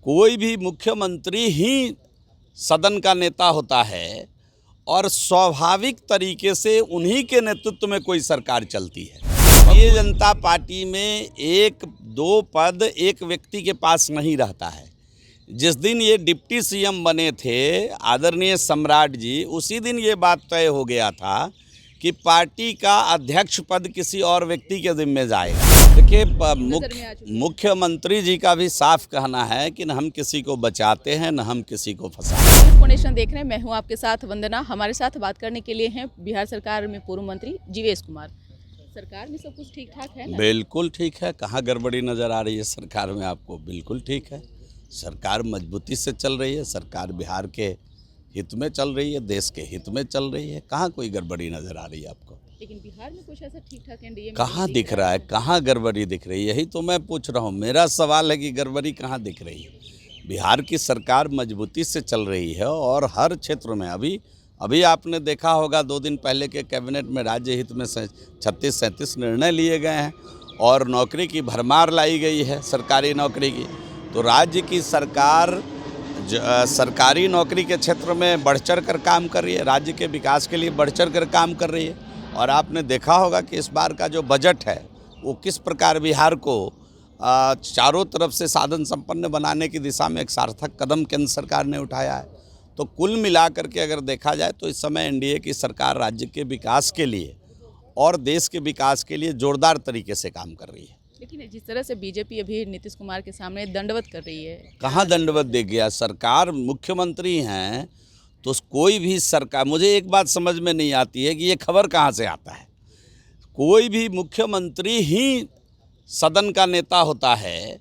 कोई भी मुख्यमंत्री ही सदन का नेता होता है और स्वाभाविक तरीके से उन्हीं के नेतृत्व में कोई सरकार चलती है। भारतीय जनता पार्टी में एक दो पद एक व्यक्ति के पास नहीं रहता है। जिस दिन ये डिप्टी सीएम बने थे आदरणीय सम्राट जी, उसी दिन ये बात तय हो गया था कि पार्टी का अध्यक्ष पद किसी और व्यक्ति के जिम्मे जाएगा। देखिए, मुख्यमंत्री जी का भी साफ कहना है कि न हम किसी को बचाते हैं न हम किसी को फंसाते हैं। नेशन देख रहे हैं, मैं हूं आपके साथ वंदना। हमारे साथ बात करने के लिए हैं बिहार सरकार में पूर्व मंत्री जीवेश कुमार। सरकार में सब कुछ ठीक ठाक है ना? बिल्कुल ठीक है। कहाँ गड़बड़ी नज़र आ रही है सरकार में आपको? बिल्कुल ठीक है। सरकार मजबूती से चल रही है। सरकार बिहार के हित में चल रही है, देश के हित में चल रही है। कहाँ कोई गड़बड़ी नज़र आ रही है आपको? लेकिन बिहार में कुछ ऐसा ठीक ठाक एनडीए में कहाँ दिख रहा है? कहाँ गड़बड़ी दिख रही है? यही तो मैं पूछ रहा हूँ। मेरा सवाल है कि गड़बड़ी कहाँ दिख रही है? बिहार की सरकार मजबूती से चल रही है और हर क्षेत्र में अभी आपने देखा होगा 2 दिन पहले के कैबिनेट में राज्य हित में 36-37 निर्णय लिए गए हैं और नौकरी की भरमार लाई गई है, सरकारी नौकरी की। तो राज्य की सरकार सरकारी नौकरी के क्षेत्र में बढ़ चढ़ कर काम कर रही है, राज्य के विकास के लिए बढ़ चढ़ कर काम कर रही है। और आपने देखा होगा कि इस बार का जो बजट है वो किस प्रकार बिहार को चारों तरफ से साधन संपन्न बनाने की दिशा में एक सार्थक कदम केंद्र सरकार ने उठाया है। तो कुल मिलाकर के अगर देखा जाए तो इस समय एनडीए की सरकार राज्य के विकास के लिए और देश के विकास के लिए जोरदार तरीके से काम कर रही है। लेकिन जिस तरह से बीजेपी अभी नीतीश कुमार के सामने दंडवत कर रही है, कहाँ दंडवत दे गया? सरकार मुख्यमंत्री हैं तो कोई भी सरकार, मुझे एक बात समझ में नहीं आती है कि ये खबर कहाँ से आता है। कोई भी मुख्यमंत्री ही सदन का नेता होता है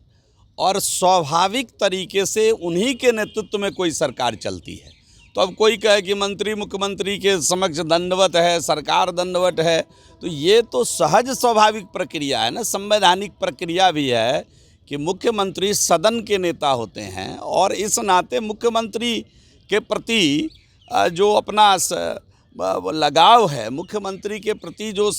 और स्वाभाविक तरीके से उन्हीं के नेतृत्व में कोई सरकार चलती है। तो अब कोई कहे कि मंत्री मुख्यमंत्री के समक्ष दंडवत है, सरकार दंडवत है, तो ये तो सहज स्वाभाविक प्रक्रिया है ना, संवैधानिक प्रक्रिया भी है कि मुख्यमंत्री सदन के नेता होते हैं और इस नाते मुख्यमंत्री के प्रति जो अपना लगाव है, मुख्यमंत्री के प्रति जो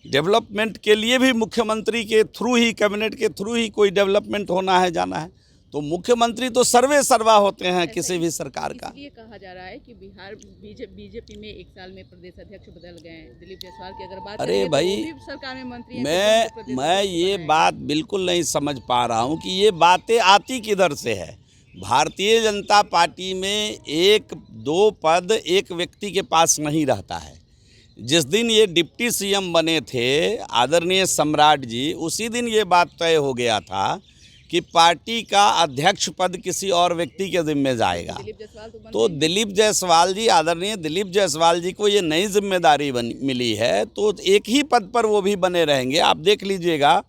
डेवलपमेंट के लिए भी मुख्यमंत्री के थ्रू ही, कैबिनेट के थ्रू ही कोई डेवलपमेंट होना है, जाना है, तो मुख्यमंत्री तो सर्वे सर्वा होते हैं किसी भी सरकार का। ये कहा जा रहा है कि बिहार बीजेपी में 1 साल में प्रदेश अध्यक्ष बदल गए हैं। दिलीप जायसवाल की अगर बात अरे भाई, तो सरकार में मंत्री हैं, मैं ये बात बिल्कुल नहीं समझ पा रहा हूँ कि ये बातें आती किधर से है। भारतीय जनता पार्टी में एक दो पद एक व्यक्ति के पास नहीं रहता है। जिस दिन ये डिप्टी सीएम बने थे आदरणीय सम्राट जी, उसी दिन ये बात तय हो गया था कि पार्टी का अध्यक्ष पद किसी और व्यक्ति के जिम्मे जाएगा। तो दिलीप जायसवाल जी, आदरणीय दिलीप जायसवाल जी को ये नई जिम्मेदारी मिली है, तो एक ही पद पर वो भी बने रहेंगे। आप देख लीजिएगा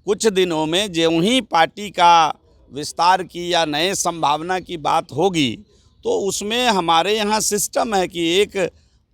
कुछ दिनों में जो ही पार्टी का विस्तार की या नए संभावना की बात होगी तो उसमें हमारे यहाँ सिस्टम है कि एक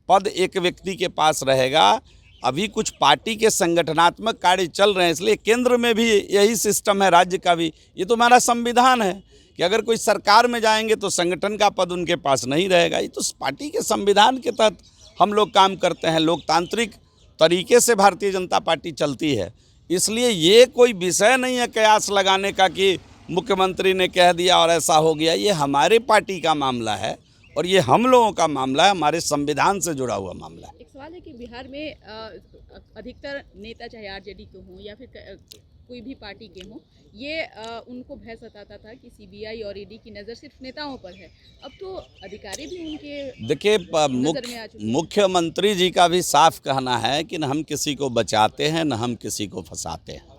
पद एक व्यक्ति के पास रहेगा। अभी कुछ पार्टी के संगठनात्मक कार्य चल रहे हैं, इसलिए केंद्र में भी यही सिस्टम है, राज्य का भी। ये तो हमारा संविधान है कि अगर कोई सरकार में जाएंगे तो संगठन का पद उनके पास नहीं रहेगा। ये तो पार्टी के संविधान के तहत हम लोग काम करते हैं, लोकतांत्रिक तरीके से भारतीय जनता पार्टी चलती है। इसलिए ये कोई विषय नहीं है कयास लगाने का कि मुख्यमंत्री ने कह दिया और ऐसा हो गया। ये हमारे पार्टी का मामला है और ये हम लोगों का मामला है, हमारे संविधान से जुड़ा हुआ मामला है। एक सवाल है कि बिहार में अधिकतर नेता, चाहे आरजेडी के हों या फिर कोई भी पार्टी के हों, ये उनको भय सताता था कि सीबीआई और ईडी की नज़र सिर्फ नेताओं पर है। अब तो अधिकारी भी उनके देखिए, मुख्यमंत्री जी का भी साफ कहना है कि न हम किसी को बचाते हैं न हम किसी को फंसाते हैं।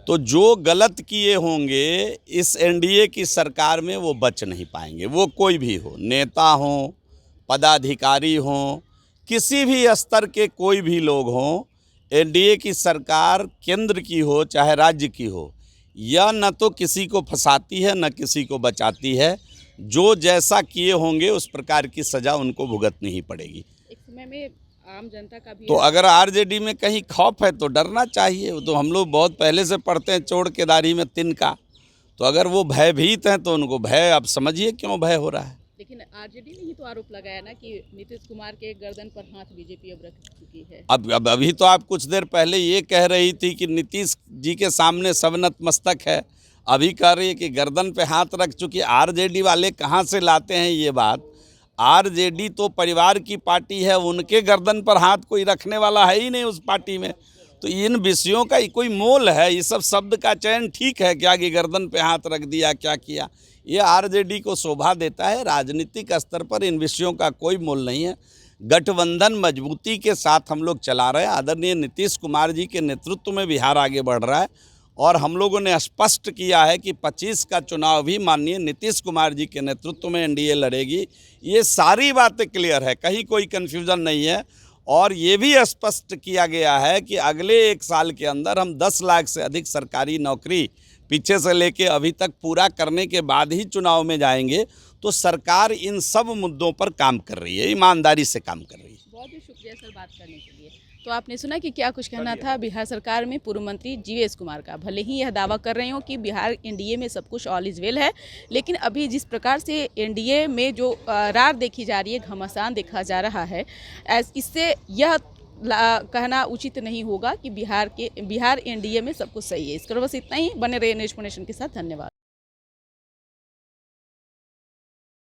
तो जो गलत किए होंगे इस एनडीए की सरकार में वो बच नहीं पाएंगे। वो कोई भी हो, नेता हों, पदाधिकारी हों, किसी भी स्तर के कोई भी लोग हों, एनडीए की सरकार केंद्र की हो चाहे राज्य की हो, यह न तो किसी को फंसाती है न किसी को बचाती है। जो जैसा किए होंगे उस प्रकार की सज़ा उनको भुगतनी ही पड़ेगी। एक समय में आम जनता का भी तो अगर आरजेडी में कहीं खौफ है तो डरना चाहिए। वो तो हम लोग बहुत पहले से पढ़ते हैं, चोर के दाढ़ी में तिनका। तो अगर वो भयभीत हैं तो उनको भय, अब समझिए क्यों भय हो रहा है। लेकिन आरजेडी ने ही तो आरोप लगाया ना कि नीतीश कुमार के गर्दन पर हाथ बीजेपी अब रख चुकी है। अब अभी तो आप कुछ देर पहले ये कह रही थी कि नीतीश जी के सामने सब नतमस्तक है। अभी कह रही है कि गर्दन पे हाथ रख चुकी। आरजेडी वाले कहाँ से लाते हैं ये बात? आरजेडी तो परिवार की पार्टी है, उनके गर्दन पर हाथ कोई रखने वाला है ही नहीं उस पार्टी में। तो इन विषयों का कोई मोल है? ये सब शब्द का चयन ठीक है क्या कि गर्दन पे हाथ रख दिया, क्या किया? ये आरजेडी को शोभा देता है। राजनीतिक स्तर पर इन विषयों का कोई मोल नहीं है। गठबंधन मजबूती के साथ हम लोग चला रहे हैं। आदरणीय नीतीश कुमार जी के नेतृत्व में बिहार आगे बढ़ रहा है और हम लोगों ने स्पष्ट किया है कि 25 का चुनाव भी माननीय नीतीश कुमार जी के नेतृत्व में एनडीए लड़ेगी। ये सारी बातें क्लियर है, कहीं कोई कन्फ्यूज़न नहीं है। और ये भी स्पष्ट किया गया है कि अगले 1 साल के अंदर हम 10 लाख से अधिक सरकारी नौकरी पीछे से लेके अभी तक पूरा करने के बाद ही चुनाव में जाएंगे। तो सरकार इन सब मुद्दों पर काम कर रही है, ईमानदारी से काम कर रही है। बहुत ही शुक्रिया सर बात करने के लिए। तो आपने सुना कि क्या कुछ कहना था बिहार सरकार में पूर्व मंत्री जीवेश कुमार का। भले ही यह दावा कर रहे हो कि बिहार एनडीए में सब कुछ ऑल इज वेल है, लेकिन अभी जिस प्रकार से एनडीए में जो रार देखी जा रही है, घमासान देखा जा रहा है, इससे यह कहना उचित नहीं होगा कि बिहार एनडीए में सब कुछ सही है। इसका बस इतना ही। बने रहिए न्यूज़ नेशन के साथ। धन्यवाद।